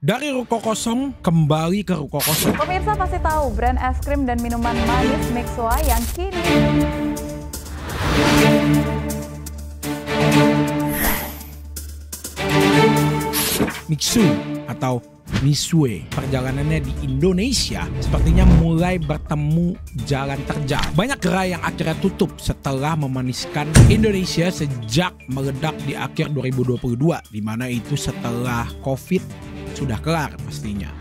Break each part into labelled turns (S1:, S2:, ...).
S1: Dari ruko kosong kembali ke ruko kosong.
S2: Pemirsa pasti tahu brand es krim dan minuman manis Mixua yang kini
S1: Mixu atau Mixue. Perjalanannya di Indonesia sepertinya mulai bertemu jalan terjal. Banyak gerai yang akhirnya tutup setelah memaniskan Indonesia sejak meledak di akhir 2022, di mana itu setelah COVID sudah kelar pastinya.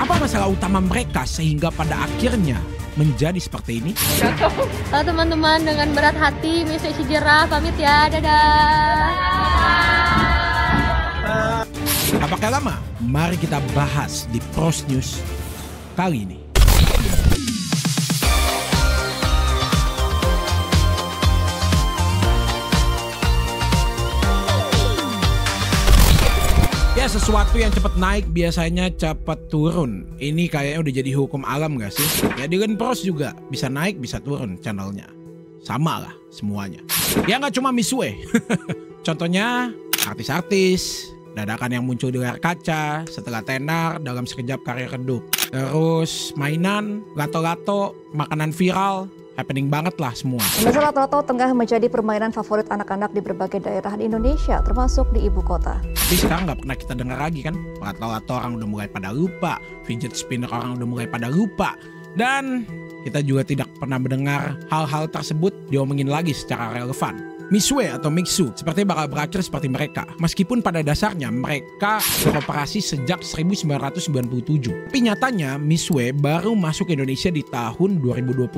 S1: Apa masalah utama mereka sehingga pada akhirnya menjadi seperti ini?
S3: Halo teman-teman, dengan berat hati Mixue Sejarah pamit ya, dadah.
S1: Apakah lama? Mari kita bahas di Pros News kali ini. Ya, sesuatu yang cepat naik biasanya cepat turun. Ini kayaknya udah jadi hukum alam gak sih? Ya di Pros juga bisa naik bisa turun channelnya. Sama lah semuanya. Ya nggak cuma Mixue. Contohnya artis-artis dadakan yang muncul di layar kaca setelah tenar dalam sekejap karir redup. Terus mainan, lato-lato, makanan viral, happening banget lah semua.
S2: Pemirsa, lato-lato tengah menjadi permainan favorit anak-anak di berbagai daerah di Indonesia, termasuk di ibu kota.
S1: Tapi sekarang nggak pernah kita dengar lagi kan, lato-lato orang udah mulai pada lupa, fidget spinner orang udah mulai pada lupa, dan kita juga tidak pernah mendengar hal-hal tersebut diomongin lagi secara relevan. Mixue atau Mixu sepertinya bakal berakhir seperti mereka. Meskipun pada dasarnya mereka beroperasi sejak 1997. Tapi nyatanya Mixue baru masuk Indonesia di tahun 2020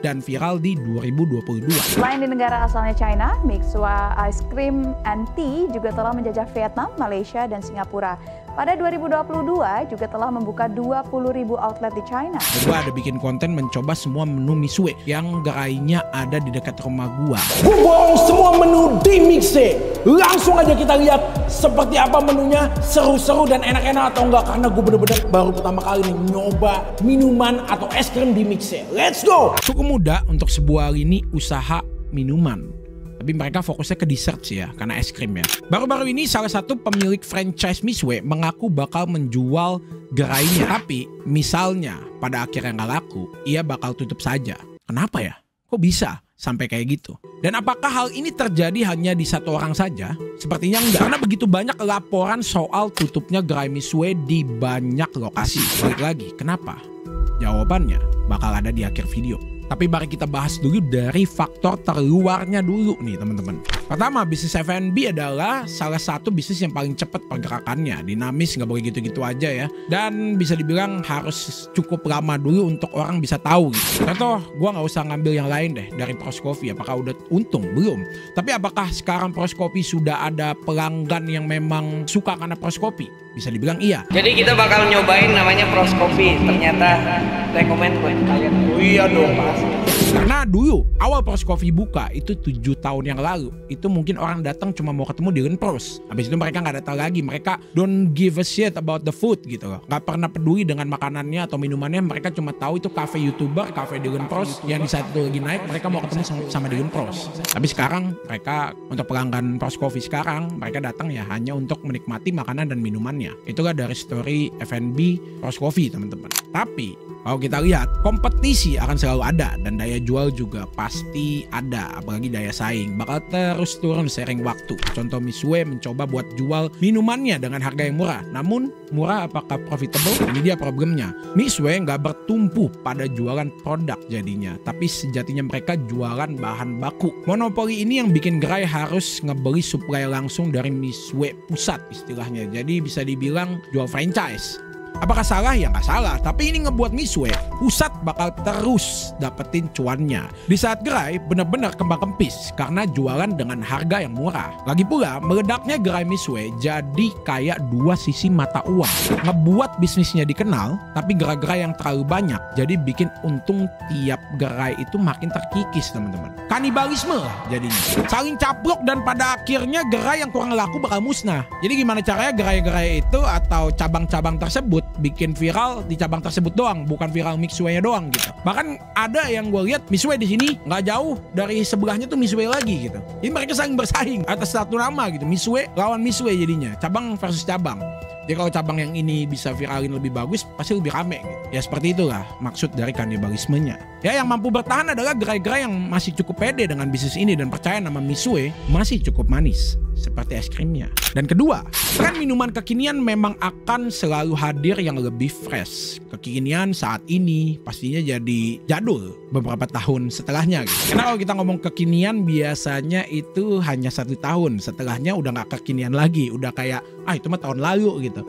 S1: dan viral di 2022.
S2: Selain di negara asalnya China, Mixua Ice Cream and Tea juga telah menjajah Vietnam, Malaysia, dan Singapura. Pada 2022 juga telah membuka 20.000 outlet di China.
S1: Gue ada bikin konten mencoba semua menu Mixue yang gerainya ada di dekat rumah gua.
S4: Gue borong semua menu di Mixue. Langsung aja kita lihat seperti apa menunya, seru-seru dan enak-enak atau enggak, karena gue bener-bener baru pertama kali nih nyoba minuman atau es krim di Mixue. Let's go!
S1: Cukup mudah untuk sebuah lini usaha minuman. Tapi mereka fokusnya ke dessert sih ya, karena es krim ya. Baru-baru ini salah satu pemilik franchise Mixue mengaku bakal menjual gerainya. Tapi misalnya pada akhirnya nggak laku, ia bakal tutup saja. Kenapa ya? Kok bisa sampai kayak gitu? Dan apakah hal ini terjadi hanya di satu orang saja? Sepertinya enggak. Karena begitu banyak laporan soal tutupnya gerai Mixue di banyak lokasi. Balik lagi, kenapa? Jawabannya bakal ada di akhir video. Tapi mari kita bahas dulu dari faktor terluarnya dulu nih teman-teman. Pertama, bisnis F&B adalah salah satu bisnis yang paling cepat pergerakannya. Dinamis, nggak boleh gitu-gitu aja ya. Dan bisa dibilang harus cukup lama dulu untuk orang bisa tahu gitu. Contoh, gue nggak usah ngambil yang lain deh dari Pros Coffee. Apakah udah untung? Belum. Tapi apakah sekarang Pros Coffee sudah ada pelanggan yang memang suka karena Pros Coffee? Bisa dibilang iya.
S5: Jadi kita bakal nyobain namanya Pros Coffee. Ternyata rekomend gue.
S4: Oh iya dong pasti.
S1: Karena dulu awal Pros Coffee buka itu 7 tahun yang lalu, itu mungkin orang datang cuma mau ketemu di Pros. Habis itu mereka nggak datang lagi, mereka don't give a shit about the food gitu loh. Nggak pernah peduli dengan makanannya atau minumannya, mereka cuma tahu itu cafe YouTuber, cafe di Pros yang di saat itu lagi naik, mereka mau ketemu sama di Pros. Tapi sekarang mereka untuk pelanggan Pros Coffee sekarang mereka datang ya hanya untuk menikmati makanan dan minumannya. Itulah dari story F&B Pros Coffee teman-teman. Tapi kalau kita lihat, kompetisi akan selalu ada dan daya jual juga pasti ada, apalagi daya saing. Bakal terus turun seiring waktu. Contoh Mixue mencoba buat jual minumannya dengan harga yang murah. Namun, murah apakah profitable? Ini dia problemnya. Mixue nggak bertumpu pada jualan produk jadinya, tapi sejatinya mereka jualan bahan baku. Monopoli ini yang bikin gerai harus ngebeli suplai langsung dari Mixue pusat istilahnya. Jadi bisa dibilang jual franchise. Apakah salah? Ya nggak salah. Tapi ini ngebuat Mixue pusat bakal terus dapetin cuannya. Di saat gerai benar-benar kembang kempis karena jualan dengan harga yang murah. Lagi pula meledaknya gerai Mixue jadi kayak dua sisi mata uang. Ngebuat bisnisnya dikenal, tapi gerai-gerai yang terlalu banyak jadi bikin untung tiap gerai itu makin terkikis teman-teman. Kanibalisme lah jadinya. Saling caplok dan pada akhirnya gerai yang kurang laku bakal musnah. Jadi gimana caranya gerai-gerai itu atau cabang-cabang tersebut bikin viral di cabang tersebut doang, bukan viral Mixue-nya doang gitu. Bahkan ada yang gue lihat Mixue di sini nggak jauh dari sebelahnya tuh Mixue lagi gitu. Jadi mereka saling bersaing atas satu nama gitu. Mixue lawan Mixue jadinya, cabang versus cabang. Jadi kalau cabang yang ini bisa viralin lebih bagus, pasti lebih rame gitu. Ya seperti itulah maksud dari kanibalismenya. Ya yang mampu bertahan adalah gerai-gerai yang masih cukup pede dengan bisnis ini dan percaya nama Mizue masih cukup manis seperti es krimnya. Dan kedua, tren minuman kekinian memang akan selalu hadir yang lebih fresh. Kekinian saat ini pastinya jadi jadul beberapa tahun setelahnya gitu. Karena kalau kita ngomong kekinian biasanya itu hanya 1 tahun, setelahnya udah gak kekinian lagi, udah kayak itu mah tahun lalu gitu.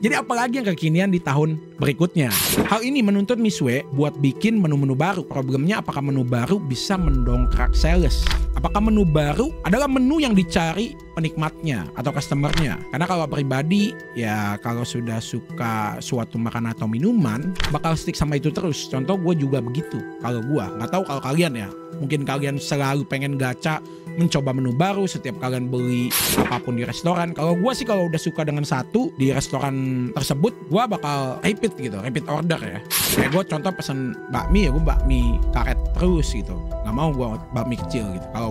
S1: Jadi apalagi yang kekinian di tahun berikutnya. Hal ini menuntut Mizue buat bikin menu-menu baru. Problemnya apakah menu baru bisa mendongkrak sales? Apakah menu baru adalah menu yang dicari penikmatnya atau customernya? Karena kalau pribadi ya kalau sudah suka suatu makanan atau minuman bakal stick sama itu terus. Contoh gue juga begitu. Kalau gue nggak tahu kalau kalian ya. Mungkin kalian selalu pengen gacha mencoba menu baru setiap kalian beli apapun di restoran. Kalau gue sih kalau udah suka dengan satu di restoran tersebut, gue bakal repeat gitu, repeat order ya. Kayak gue contoh pesen bakmi ya gue bakmi karet terus gitu. Gak mau gue bakmi kecil gitu. Kalau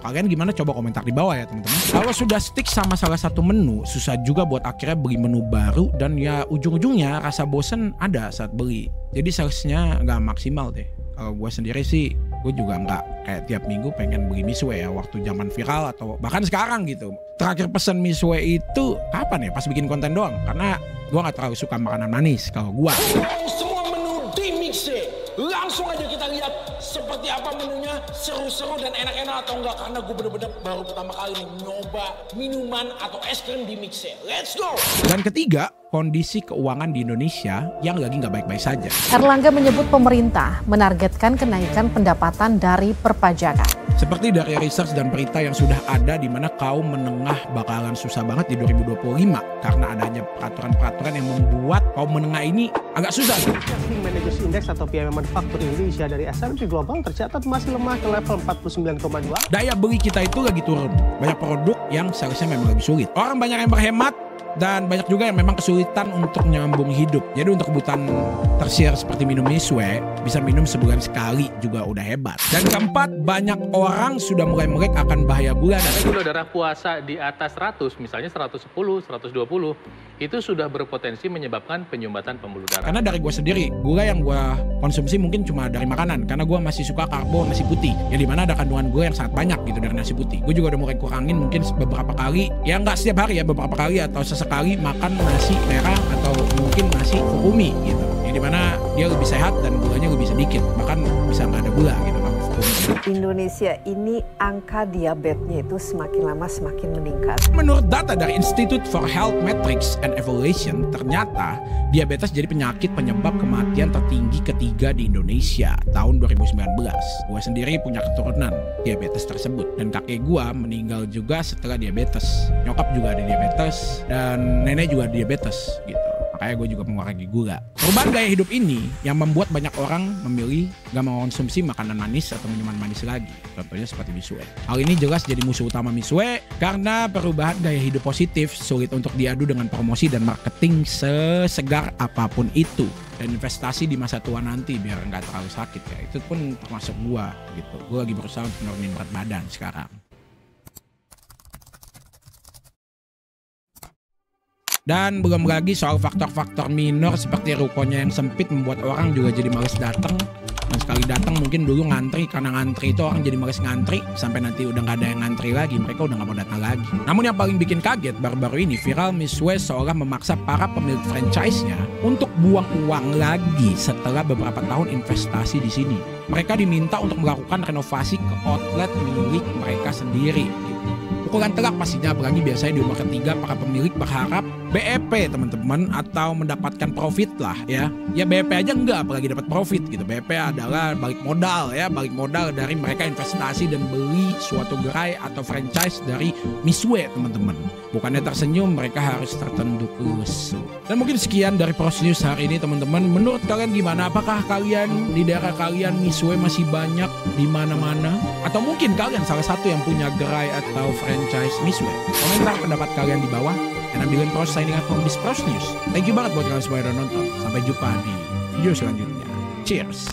S1: kalian gimana coba komentar di bawah ya teman-teman. Kalau sudah stick sama salah satu menu, susah juga buat akhirnya beli menu baru dan ya ujung-ujungnya rasa bosen ada saat beli. Jadi salesnya gak maksimal deh. Kalau gue sendiri sih, gue juga nggak kayak tiap minggu pengen beli Mizue ya waktu zaman viral atau bahkan sekarang gitu. Terakhir pesan Mizue itu kapan ya? Pas bikin konten doang. Karena gue nggak terlalu suka makanan manis kalau gue.
S4: Semua menu di Mixze. Langsung aja kita lihat seperti apa menunya, seru-seru dan enak-enak atau enggak. Karena gue bener-bener baru pertama kali nih nyoba minuman atau es krim di Mixze. Let's go!
S1: Dan ketiga, kondisi keuangan di Indonesia yang lagi nggak baik-baik saja.
S6: Erlangga menyebut pemerintah menargetkan kenaikan pendapatan dari perpajakan.
S1: Seperti dari research dan berita yang sudah ada di mana kaum menengah bakalan susah banget di 2025 karena adanya peraturan-peraturan yang membuat kaum menengah ini agak susah.
S7: Purchasing Managers Index atau PMI Manufaktur Indonesia dari S&P Global tercatat masih lemah ke level 49,2.
S1: Daya beli kita itu lagi turun. Banyak produk yang seharusnya memang lebih sulit. Orang banyak yang berhemat dan banyak juga yang memang kesulitan untuk nyambung hidup. Jadi untuk kebutuhan tersier seperti minum Mizue, bisa minum sebulan sekali juga udah hebat. Dan keempat, banyak orang sudah mulai melek akan bahaya gula.
S8: Gula darah puasa di atas 100, misalnya 110, 120, itu sudah berpotensi menyebabkan penyumbatan pembuluh darah.
S1: Karena dari gue sendiri, gula yang gue konsumsi mungkin cuma dari makanan. Karena gue masih suka karbo nasi putih. Ya dimana ada kandungan gula yang sangat banyak gitu dari nasi putih. Gue juga udah mulai kurangin mungkin beberapa kali. Ya nggak setiap hari ya, beberapa kali atau sesekali makan nasi merah atau mungkin nasi fukumi gitu. Yang dimana dia lebih sehat dan gulanya lebih sedikit. Bahkan bisa nggak ada gula gitu.
S9: Indonesia ini angka diabetesnya itu semakin lama semakin meningkat.
S1: Menurut data dari Institute for Health Metrics and Evaluation, ternyata diabetes jadi penyakit penyebab kematian tertinggi ketiga di Indonesia tahun 2019. Gue sendiri punya keturunan diabetes tersebut dan kakek gue meninggal juga setelah diabetes. Nyokap juga ada diabetes dan nenek juga diabetes gitu. Makanya gue juga mengurangi gula. Perubahan gaya hidup ini yang membuat banyak orang memilih gak mengonsumsi makanan manis atau minuman manis lagi. Contohnya seperti Mizue. Hal ini jelas jadi musuh utama Mizue karena perubahan gaya hidup positif sulit untuk diadu dengan promosi dan marketing sesegar apapun itu. Dan investasi di masa tua nanti biar gak terlalu sakit ya. Itu pun termasuk gue gitu. Gue lagi berusaha untuk nurunin berat badan sekarang. Dan belum lagi soal faktor-faktor minor seperti rukonya yang sempit membuat orang juga jadi males datang. Dan sekali datang mungkin dulu ngantri, karena ngantri itu orang jadi males ngantri. Sampai nanti udah gak ada yang ngantri lagi, mereka udah gak mau datang lagi. Namun yang paling bikin kaget baru-baru ini viral Mizue seolah memaksa para pemilik franchise-nya untuk buang uang lagi setelah beberapa tahun investasi di sini. Mereka diminta untuk melakukan renovasi ke outlet milik mereka sendiri. Pukulan telak pastinya, apalagi biasanya di umur ketiga para pemilik berharap BEP teman-teman atau mendapatkan profit lah ya. Ya BEP aja enggak apalagi dapat profit gitu. BEP adalah balik modal ya, balik modal dari mereka investasi dan beli suatu gerai atau franchise dari Mizue teman-teman. Bukannya tersenyum, mereka harus tertunduk lesu. Dan mungkin sekian dari Pros News hari ini teman-teman. Menurut kalian gimana? Apakah kalian di daerah kalian Mizue masih banyak di mana-mana? Atau mungkin kalian salah satu yang punya gerai atau franchise Mizue? Komentar pendapat kalian di bawah. And I'm Dylan Pros signing out from this Pros News. Thank you banget buat kalian semua yang udah nonton. Sampai jumpa di video selanjutnya. Cheers.